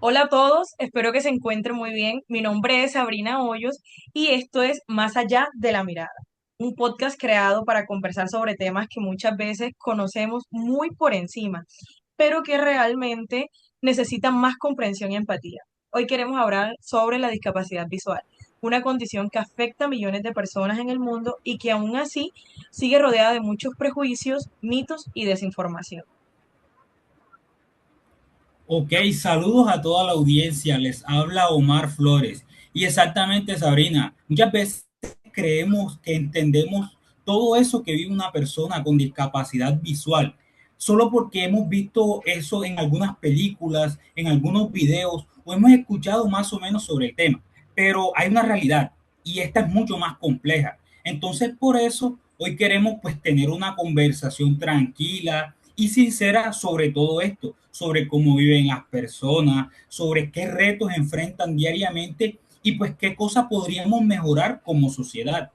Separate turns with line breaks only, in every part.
Hola a todos, espero que se encuentren muy bien. Mi nombre es Sabrina Hoyos y esto es Más allá de la mirada, un podcast creado para conversar sobre temas que muchas veces conocemos muy por encima, pero que realmente necesitan más comprensión y empatía. Hoy queremos hablar sobre la discapacidad visual, una condición que afecta a millones de personas en el mundo y que aún así sigue rodeada de muchos prejuicios, mitos y desinformación.
Ok, saludos a toda la audiencia. Les habla Omar Flores. Y exactamente, Sabrina, muchas veces creemos que entendemos todo eso que vive una persona con discapacidad visual, solo porque hemos visto eso en algunas películas, en algunos videos, o hemos escuchado más o menos sobre el tema. Pero hay una realidad y esta es mucho más compleja. Entonces, por eso, hoy queremos pues tener una conversación tranquila y sincera sobre todo esto, sobre cómo viven las personas, sobre qué retos enfrentan diariamente y pues qué cosas podríamos mejorar como sociedad.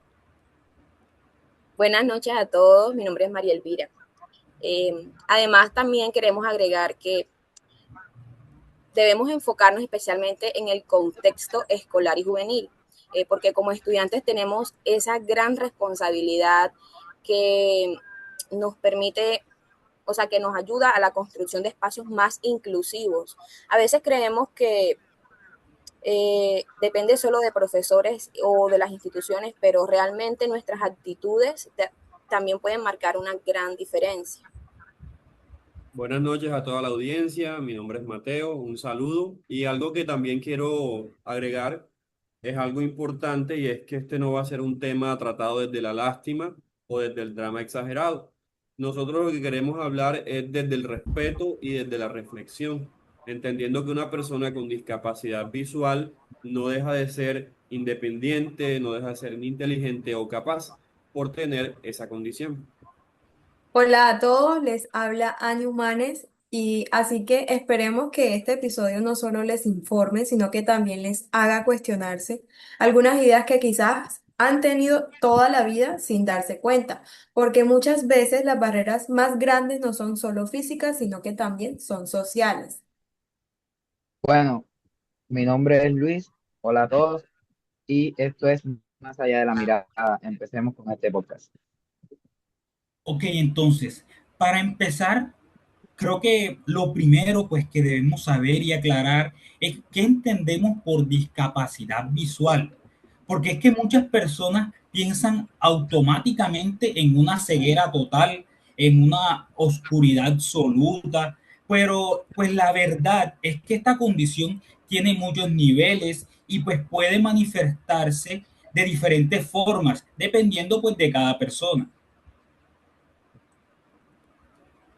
Buenas noches a todos, mi nombre es María Elvira. Además, también queremos agregar que debemos enfocarnos especialmente en el contexto escolar y juvenil, porque como estudiantes tenemos esa gran responsabilidad que nos permite, o sea, que nos ayuda a la construcción de espacios más inclusivos. A veces creemos que depende solo de profesores o de las instituciones, pero realmente nuestras actitudes también pueden marcar una gran diferencia.
Buenas noches a toda la audiencia, mi nombre es Mateo, un saludo y algo que también quiero agregar es algo importante y es que este no va a ser un tema tratado desde la lástima o desde el drama exagerado. Nosotros lo que queremos hablar es desde el respeto y desde la reflexión, entendiendo que una persona con discapacidad visual no deja de ser independiente, no deja de ser inteligente o capaz por tener esa condición.
Hola a todos, les habla Ani Humanes y así que esperemos que este episodio no solo les informe, sino que también les haga cuestionarse algunas ideas que quizás han tenido toda la vida sin darse cuenta, porque muchas veces las barreras más grandes no son solo físicas, sino que también son sociales.
Bueno, mi nombre es Luis. Hola a todos. Y esto es Más allá de la mirada. Empecemos con este podcast.
Ok, entonces, para empezar, creo que lo primero pues que debemos saber y aclarar es qué entendemos por discapacidad visual, porque es que muchas personas piensan automáticamente en una ceguera total, en una oscuridad absoluta, pero pues la verdad es que esta condición tiene muchos niveles y pues puede manifestarse de diferentes formas, dependiendo pues de cada persona.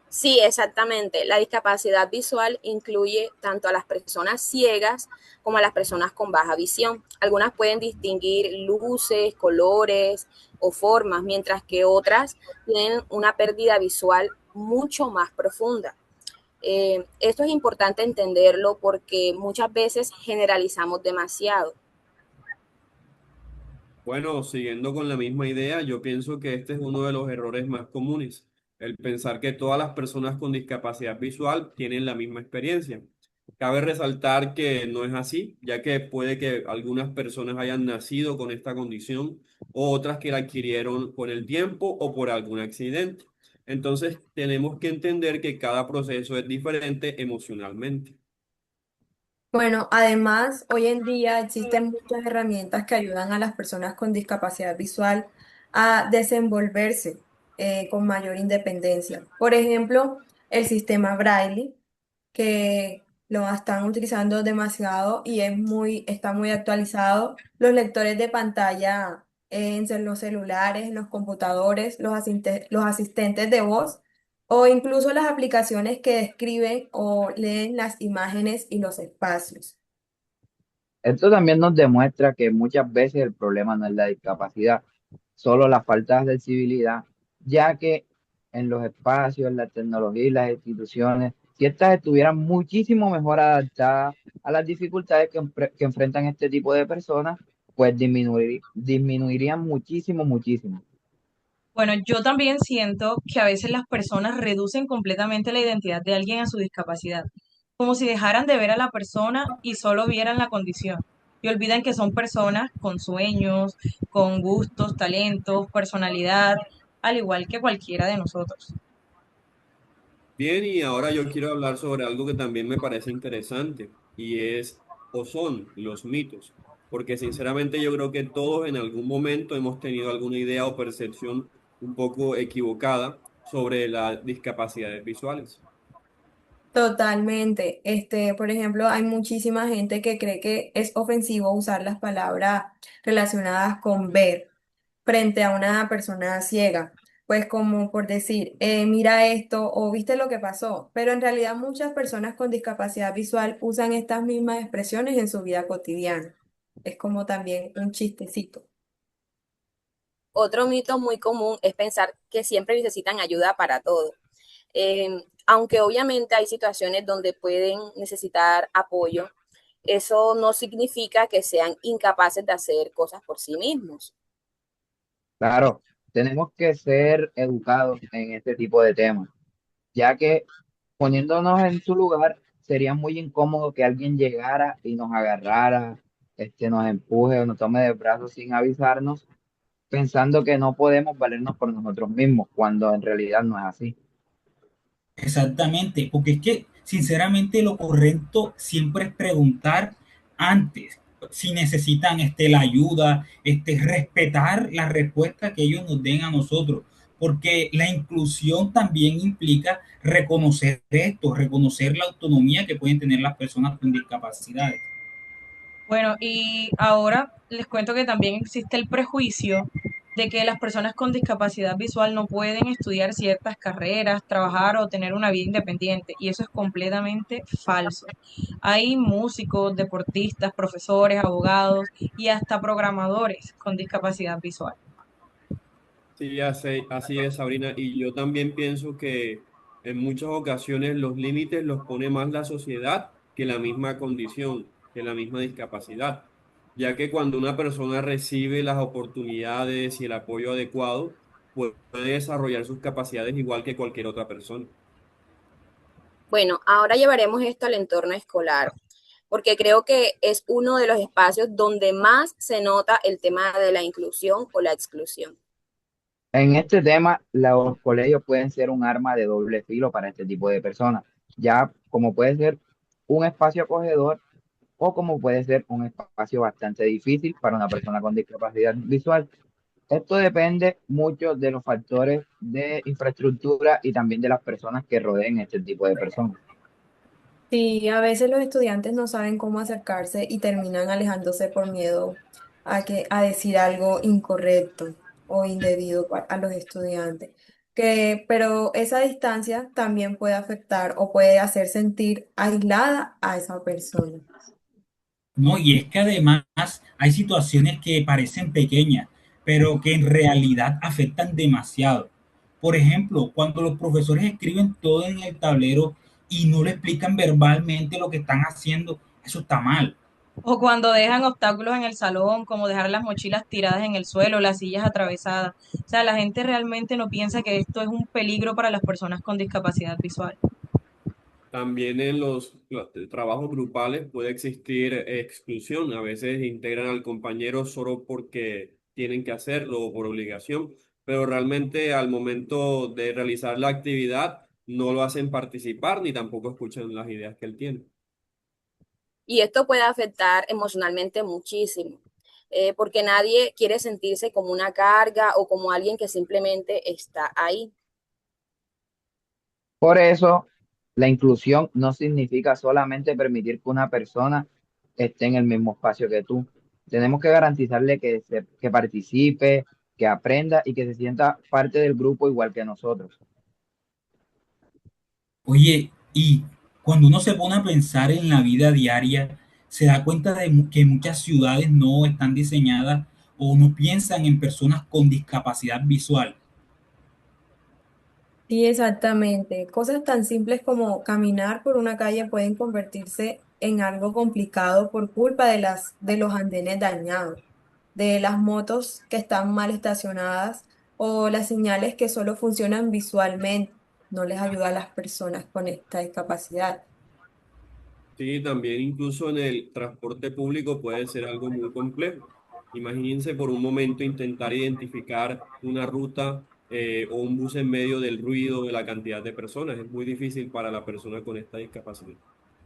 Sí, exactamente. La discapacidad visual incluye tanto a las personas ciegas como a las personas con baja visión. Algunas pueden distinguir luces, colores o formas, mientras que otras tienen una pérdida visual mucho más profunda. Esto es importante entenderlo porque muchas veces generalizamos demasiado.
Bueno, siguiendo con la misma idea, yo pienso que este es uno de los errores más comunes, el pensar que todas las personas con discapacidad visual tienen la misma experiencia. Cabe resaltar que no es así, ya que puede que algunas personas hayan nacido con esta condición o otras que la adquirieron con el tiempo o por algún accidente. Entonces, tenemos que entender que cada proceso es diferente emocionalmente.
Bueno, además, hoy en día existen muchas herramientas que ayudan a las personas con discapacidad visual a desenvolverse con mayor independencia. Por ejemplo, el sistema Braille, que lo están utilizando demasiado y está muy actualizado. Los lectores de pantalla los celulares, en los computadores, los asistentes de voz o incluso las aplicaciones que describen o leen las imágenes y los espacios.
Esto también nos demuestra que muchas veces el problema no es la discapacidad, solo la falta de accesibilidad, ya que en los espacios, la tecnología y las instituciones, si estas estuvieran muchísimo mejor adaptadas a las dificultades que enfrentan este tipo de personas, pues disminuirían muchísimo, muchísimo.
Bueno, yo también siento que a veces las personas reducen completamente la identidad de alguien a su discapacidad. como si dejaran de ver a la persona y solo vieran la condición. Y olvidan que son personas con sueños, con gustos, talentos, personalidad, al igual que cualquiera de nosotros.
Bien, y ahora yo quiero hablar sobre algo que también me parece interesante y es o son los mitos, porque sinceramente yo creo que todos en algún momento hemos tenido alguna idea o percepción un poco equivocada sobre las discapacidades visuales.
Totalmente. Por ejemplo, hay muchísima gente que cree que es ofensivo usar las palabras relacionadas con ver frente a una persona ciega. Pues como por decir, mira esto o viste lo que pasó. Pero en realidad muchas personas con discapacidad visual usan estas mismas expresiones en su vida cotidiana. Es como también un chistecito.
Otro mito muy común es pensar que siempre necesitan ayuda para todo. Aunque obviamente hay situaciones donde pueden necesitar apoyo, eso no significa que sean incapaces de hacer cosas por sí mismos.
Claro, tenemos que ser educados en este tipo de temas, ya que poniéndonos en su lugar, sería muy incómodo que alguien llegara y nos agarrara, nos empuje o nos tome de brazos sin avisarnos, pensando que no podemos valernos por nosotros mismos, cuando en realidad no es así.
Exactamente, porque es que sinceramente lo correcto siempre es preguntar antes si necesitan la ayuda, respetar la respuesta que ellos nos den a nosotros, porque la inclusión también implica reconocer esto, reconocer la autonomía que pueden tener las personas con discapacidades.
Bueno, y ahora les cuento que también existe el prejuicio de que las personas con discapacidad visual no pueden estudiar ciertas carreras, trabajar o tener una vida independiente, y eso es completamente falso. Hay músicos, deportistas, profesores, abogados y hasta programadores con discapacidad visual.
Sí, así es, Sabrina. Y yo también pienso que en muchas ocasiones los límites los pone más la sociedad que la misma condición, que la misma discapacidad, ya que cuando una persona recibe las oportunidades y el apoyo adecuado, puede desarrollar sus capacidades igual que cualquier otra persona.
Bueno, ahora llevaremos esto al entorno escolar, porque creo que es uno de los espacios donde más se nota el tema de la inclusión o la exclusión.
En este tema, los colegios pueden ser un arma de doble filo para este tipo de personas, ya como puede ser un espacio acogedor o como puede ser un espacio bastante difícil para una persona con discapacidad visual. Esto depende mucho de los factores de infraestructura y también de las personas que rodeen este tipo de personas.
Sí, a veces los estudiantes no saben cómo acercarse y terminan alejándose por miedo a decir algo incorrecto o indebido a los estudiantes. Pero esa distancia también puede afectar o puede hacer sentir aislada a esa persona.
¿No? Y es que además hay situaciones que parecen pequeñas, pero que en realidad afectan demasiado. Por ejemplo, cuando los profesores escriben todo en el tablero y no le explican verbalmente lo que están haciendo, eso está mal.
O cuando dejan obstáculos en el salón, como dejar las mochilas tiradas en el suelo, las sillas atravesadas. O sea, la gente realmente no piensa que esto es un peligro para las personas con discapacidad visual.
También en los trabajos grupales puede existir exclusión. A veces integran al compañero solo porque tienen que hacerlo o por obligación, pero realmente al momento de realizar la actividad no lo hacen participar ni tampoco escuchan las ideas que él tiene.
Y esto puede afectar emocionalmente muchísimo, porque nadie quiere sentirse como una carga o como alguien que simplemente está ahí.
Por eso, la inclusión no significa solamente permitir que una persona esté en el mismo espacio que tú. Tenemos que garantizarle que participe, que aprenda y que se sienta parte del grupo igual que nosotros.
Oye, y cuando uno se pone a pensar en la vida diaria, se da cuenta de que muchas ciudades no están diseñadas o no piensan en personas con discapacidad visual.
Sí, exactamente. Cosas tan simples como caminar por una calle pueden convertirse en algo complicado por culpa de los andenes dañados, de las motos que están mal estacionadas o las señales que solo funcionan visualmente. No les ayuda a las personas con esta discapacidad.
Sí, también incluso en el transporte público puede ser algo muy complejo. Imagínense por un momento intentar identificar una ruta o un bus en medio del ruido de la cantidad de personas. Es muy difícil para la persona con esta discapacidad.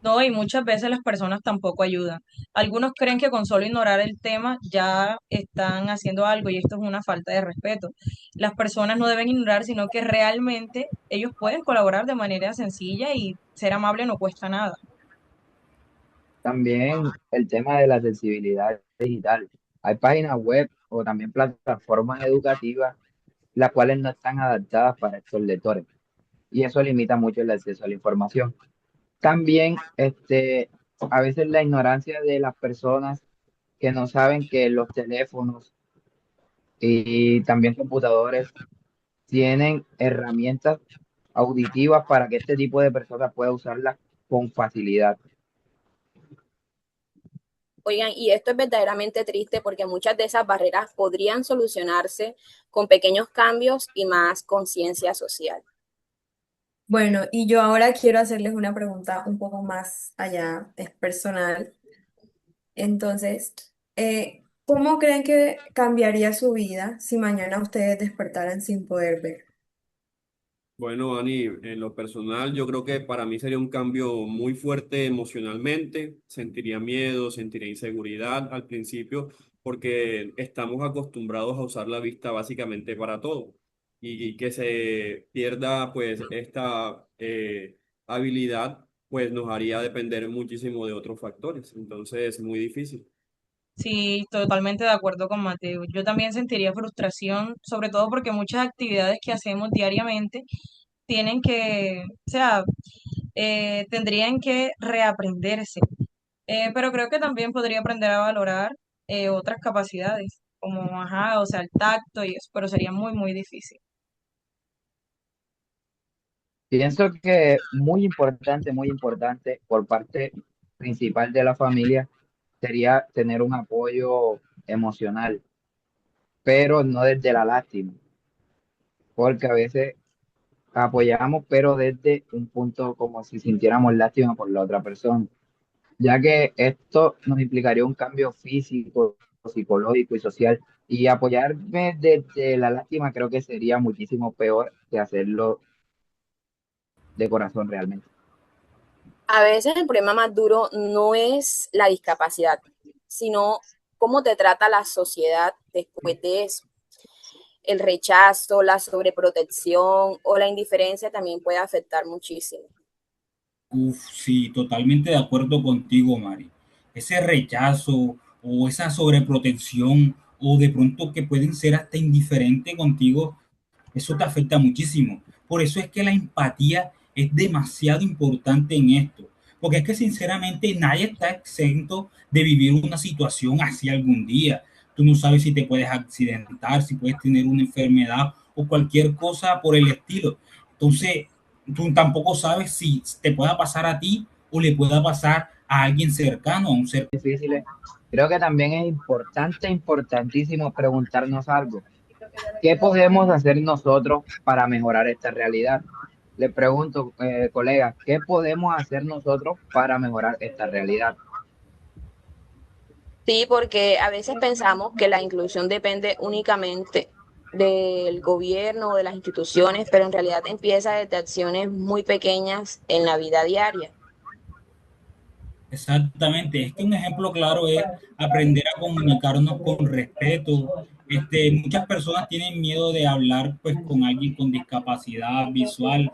No, y muchas veces las personas tampoco ayudan. Algunos creen que con solo ignorar el tema ya están haciendo algo y esto es una falta de respeto. Las personas no deben ignorar, sino que realmente ellos pueden colaborar de manera sencilla y ser amable no cuesta nada.
También el tema de la accesibilidad digital. Hay páginas web o también plataformas educativas las cuales no están adaptadas para estos lectores y eso limita mucho el acceso a la información. También a veces la ignorancia de las personas que no saben que los teléfonos y también computadores tienen herramientas auditivas para que este tipo de personas pueda usarlas con facilidad.
Oigan, y esto es verdaderamente triste porque muchas de esas barreras podrían solucionarse con pequeños cambios y más conciencia social.
Bueno, y yo ahora quiero hacerles una pregunta un poco más allá, es personal. Entonces, ¿cómo creen que cambiaría su vida si mañana ustedes despertaran sin poder ver?
Bueno, Dani, en lo personal, yo creo que para mí sería un cambio muy fuerte emocionalmente. Sentiría miedo, sentiría inseguridad al principio, porque estamos acostumbrados a usar la vista básicamente para todo. Y que se pierda, pues, esta habilidad, pues nos haría depender muchísimo de otros factores. Entonces, muy difícil.
Sí, totalmente de acuerdo con Mateo. Yo también sentiría frustración, sobre todo porque muchas actividades que hacemos diariamente tienen que, o sea, tendrían que reaprenderse. Pero creo que también podría aprender a valorar otras capacidades, como, ajá, o sea, el tacto y eso, pero sería muy, muy difícil.
Pienso que muy importante por parte principal de la familia sería tener un apoyo emocional, pero no desde la lástima, porque a veces apoyamos, pero desde un punto como si sintiéramos lástima por la otra persona, ya que esto nos implicaría un cambio físico, psicológico y social, y apoyarme desde la lástima creo que sería muchísimo peor que hacerlo de corazón realmente.
A veces el problema más duro no es la discapacidad, sino cómo te trata la sociedad después de eso. El rechazo, la sobreprotección o la indiferencia también puede afectar muchísimo.
Uf, sí, totalmente de acuerdo contigo, Mari. Ese rechazo o esa sobreprotección o de pronto que pueden ser hasta indiferente contigo, eso te afecta muchísimo. Por eso es que la empatía es demasiado importante en esto. Porque es que sinceramente nadie está exento de vivir una situación así algún día. Tú no sabes si te puedes accidentar, si puedes tener una enfermedad o cualquier cosa por el estilo. Entonces, tú tampoco sabes si te pueda pasar a ti o le pueda pasar a alguien cercano, a un ser.
Difíciles. Creo que también es importante, importantísimo preguntarnos algo. ¿Qué podemos hacer nosotros para mejorar esta realidad? Le pregunto, colega, ¿qué podemos hacer nosotros para mejorar esta realidad?
Sí, porque a veces pensamos que la inclusión depende únicamente del gobierno o de las instituciones, pero en realidad empieza desde acciones muy pequeñas en la vida diaria.
Exactamente, es que un ejemplo claro es aprender a comunicarnos con respeto. Muchas personas tienen miedo de hablar pues con alguien con discapacidad visual,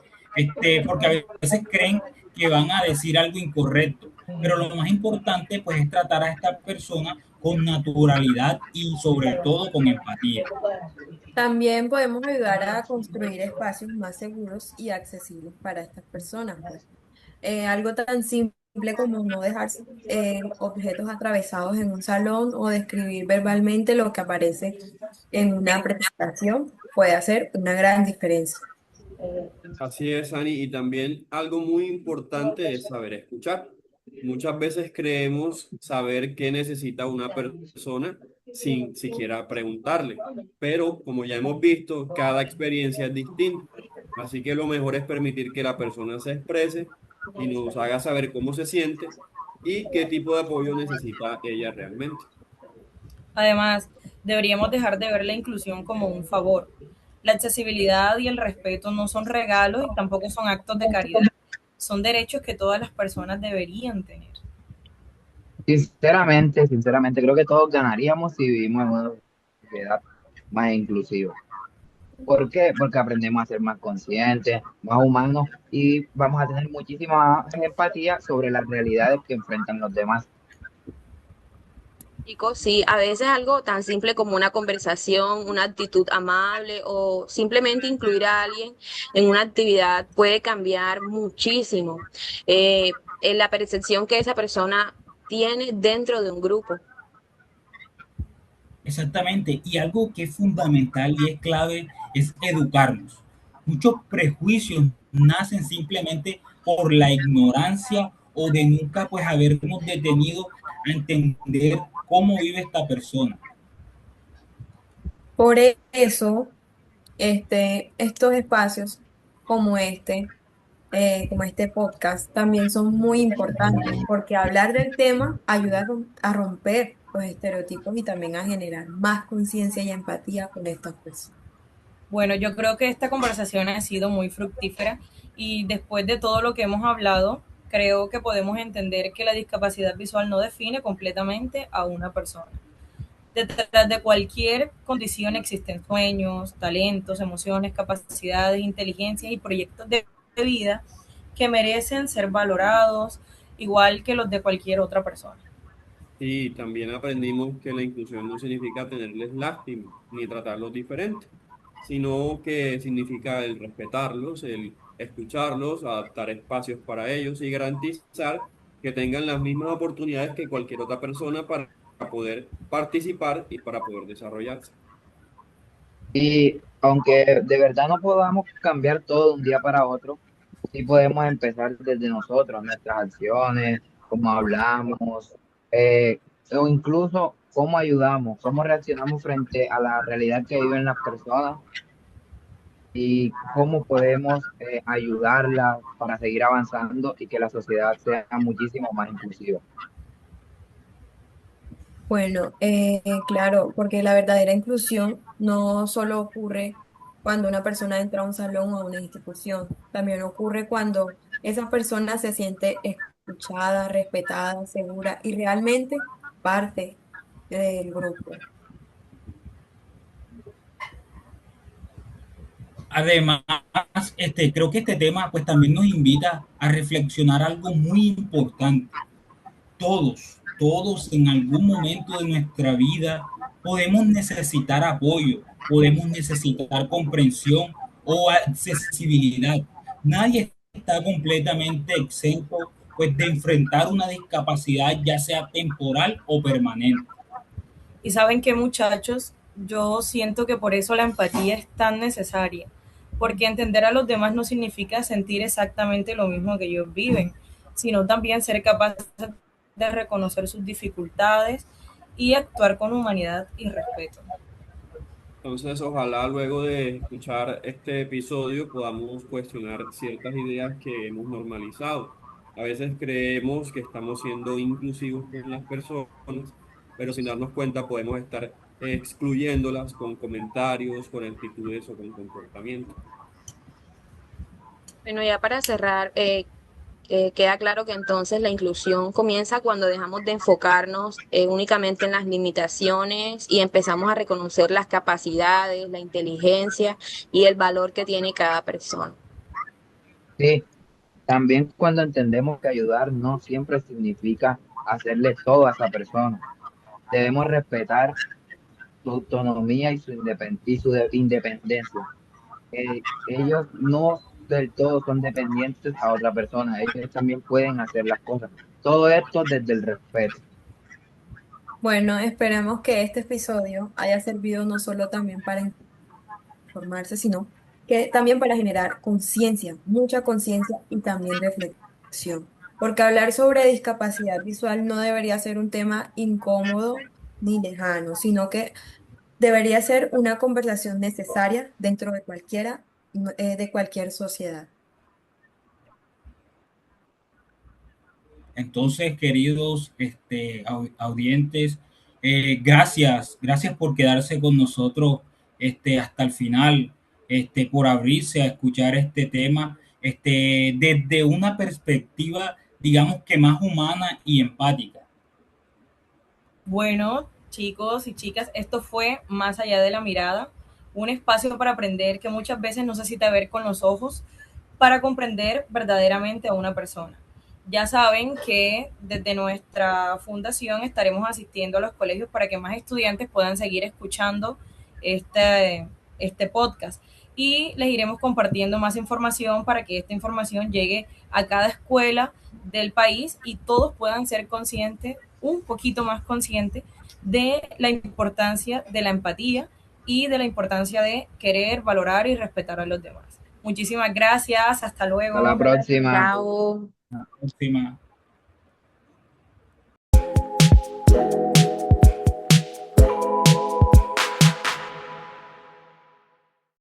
porque a veces creen que van a decir algo incorrecto, pero lo más importante pues es tratar a esta persona con naturalidad y sobre todo con empatía.
También podemos ayudar a construir espacios más seguros y accesibles para estas personas, pues. Algo tan simple como no dejar objetos atravesados en un salón o describir verbalmente lo que aparece en una presentación puede hacer una gran diferencia.
Así es, Ani, y también algo muy importante es saber escuchar. Muchas veces creemos saber qué necesita una persona sin siquiera preguntarle, pero como ya hemos visto, cada experiencia es distinta. Así que lo mejor es permitir que la persona se exprese y nos haga saber cómo se siente y qué tipo de apoyo necesita ella realmente.
Además, deberíamos dejar de ver la inclusión como un favor. La accesibilidad y el respeto no son regalos y tampoco son actos de caridad. Son derechos que todas las personas deberían tener.
Sinceramente, creo que todos ganaríamos si vivimos en una sociedad más inclusiva. ¿Por qué? Porque aprendemos a ser más conscientes, más humanos y vamos a tener muchísima más empatía sobre las realidades que enfrentan los demás.
Chicos, sí, a veces algo tan simple como una conversación, una actitud amable o simplemente incluir a alguien en una actividad puede cambiar muchísimo en la percepción que esa persona tiene dentro de un grupo.
Exactamente, y algo que es fundamental y es clave es educarnos. Muchos prejuicios nacen simplemente por la ignorancia o de nunca pues habernos detenido a entender cómo vive esta persona.
Por eso, estos espacios como como este podcast, también son muy importantes, porque hablar del tema ayuda a romper los estereotipos y también a generar más conciencia y empatía con estas personas.
Bueno, yo creo que esta conversación ha sido muy fructífera y después de todo lo que hemos hablado, creo que podemos entender que la discapacidad visual no define completamente a una persona. Detrás de cualquier condición existen sueños, talentos, emociones, capacidades, inteligencias y proyectos de vida que merecen ser valorados igual que los de cualquier otra persona.
Y también aprendimos que la inclusión no significa tenerles lástima ni tratarlos diferente, sino que significa el respetarlos, el escucharlos, adaptar espacios para ellos y garantizar que tengan las mismas oportunidades que cualquier otra persona para poder participar y para poder desarrollarse.
Y aunque de verdad no podamos cambiar todo de un día para otro, sí podemos empezar desde nosotros, nuestras acciones, cómo hablamos, eh, o incluso cómo ayudamos, cómo reaccionamos frente a la realidad que viven las personas y cómo podemos ayudarlas para seguir avanzando y que la sociedad sea muchísimo más inclusiva.
Bueno, claro, porque la verdadera inclusión no solo ocurre cuando una persona entra a un salón o a una institución, también ocurre cuando esa persona se siente escuchada, respetada, segura y realmente parte del grupo.
Además, creo que este tema pues también nos invita a reflexionar algo muy importante. Todos en algún momento de nuestra vida podemos necesitar apoyo, podemos necesitar comprensión o accesibilidad. Nadie está completamente exento pues de enfrentar una discapacidad ya sea temporal o permanente.
Y saben que muchachos, yo siento que por eso la empatía es tan necesaria, porque entender a los demás no significa sentir exactamente lo mismo que ellos viven, sino también ser capaces de reconocer sus dificultades y actuar con humanidad y respeto.
Entonces, ojalá luego de escuchar este episodio podamos cuestionar ciertas ideas que hemos normalizado. A veces creemos que estamos siendo inclusivos con las personas, pero sin darnos cuenta podemos estar excluyéndolas con comentarios, con actitudes o con comportamientos.
Bueno, ya para cerrar, queda claro que entonces la inclusión comienza cuando dejamos de enfocarnos únicamente en las limitaciones y empezamos a reconocer las capacidades, la inteligencia y el valor que tiene cada persona.
Sí, también cuando entendemos que ayudar no siempre significa hacerle todo a esa persona. Debemos respetar su autonomía y su independencia. Ellos no del todo son dependientes a otra persona, ellos también pueden hacer las cosas. Todo esto desde el respeto.
Bueno, esperemos que este episodio haya servido no solo también para informarse, sino que también para generar conciencia, mucha conciencia y también reflexión. Porque hablar sobre discapacidad visual no debería ser un tema incómodo ni lejano, sino que debería ser una conversación necesaria dentro de de cualquier sociedad.
Entonces, queridos audientes, gracias por quedarse con nosotros hasta el final, por abrirse a escuchar este tema desde una perspectiva, digamos que más humana y empática.
Bueno, chicos y chicas, esto fue Más allá de la mirada, un espacio para aprender que muchas veces no se necesita ver con los ojos para comprender verdaderamente a una persona. Ya saben que desde nuestra fundación estaremos asistiendo a los colegios para que más estudiantes puedan seguir escuchando este podcast y les iremos compartiendo más información para que esta información llegue a cada escuela del país y todos puedan ser conscientes, un poquito más conscientes de la importancia de la empatía y de la importancia de querer, valorar y respetar a los demás. Muchísimas gracias, hasta
Hasta la
luego.
próxima.
Chao.
Próxima.